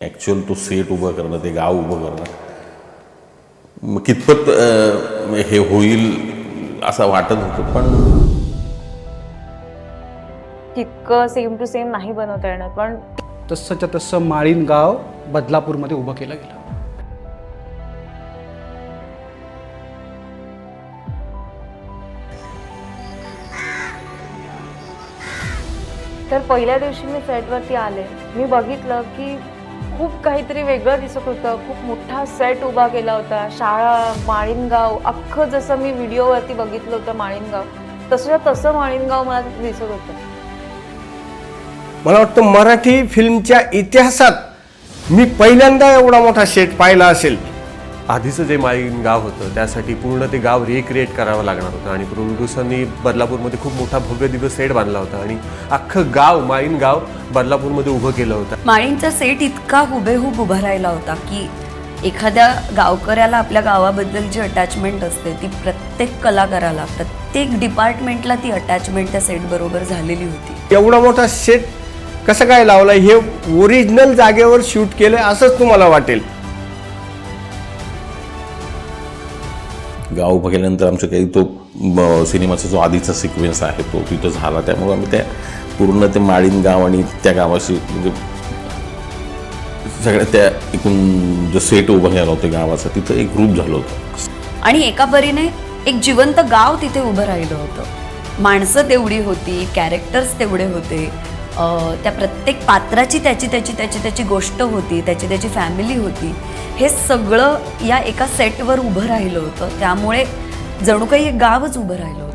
Actual तो set उभं करणं, ते गाव उभं करणं मग कितपत हे होईल असं वाटत होतं, पण तितकं सेम टू सेम नाही बनवता येणार, पण तसंच्या तसं माळीन गाव बदलापूरमध्ये उभं केलं गेलं. तर पहिल्या दिवशी मी सेटवरती आले, मी बघितलं की खूप काहीतरी वेगळं दिसत होतं. खूप मोठा सेट उभा केला होता, शाळा, माळीनगाव, अख्खं जसं मी व्हिडिओवरती बघितलं होतं माळीनगाव, तसं माळीनगाव मला दिसत होतं. मला वाटतं मराठी फिल्मच्या इतिहासात मी पहिल्यांदा एवढा मोठा सेट पाहिला असेल. आधीचं जे माळीन गाव होतं त्यासाठी पूर्ण ते गाव रिक्रिएट करावं लागणार होतं आणि प्रोड्युसरनी बदलापूरमध्ये खूप मोठा भव्य दिव्य सेट बांधला होता आणि अख्खं गाव माळीन गाव बदलापूरमध्ये उभं केलं होतं. माळींचा सेट इतका हुबेहूब उभा राहिला होता की एखाद्या गावकऱ्याला आपल्या गावाबद्दलची अटॅचमेंट असते ती प्रत्येक कलाकाराला, प्रत्येक डिपार्टमेंटला ती अटॅचमेंट त्या सेट बरोबर झालेली होती. एवढा मोठा सेट कसं काय लावला, हे ओरिजिनल जागेवर शूट केलं असंच तुम्हाला वाटेल. गाव उभं केल्यानंतर आमच्या काही तो सिनेमाचा जो आधीचा सिक्वेन्स आहे तो तिथं झाला, त्यामुळे आम्ही त्या पूर्ण ते माळीन गाव आणि त्या गावाशी म्हणजे सगळ्या त्या एकूण जो सेट उभं केला होता गावाचा तिथं एक ग्रुप झालं होतं. आणि एका परीने एक जिवंत गाव तिथे उभं राहिलं होतं. माणसं तेवढी होती, कॅरेक्टर्स तेवढे होते, त्या प्रत्येक पात्राची त्याची गोष्ट होती, त्याची फॅमिली होती. हे सगळं या एका सेटवर उभं राहिलं होतं, त्यामुळे जणू काही एक गावच उभं राहिलं होतं.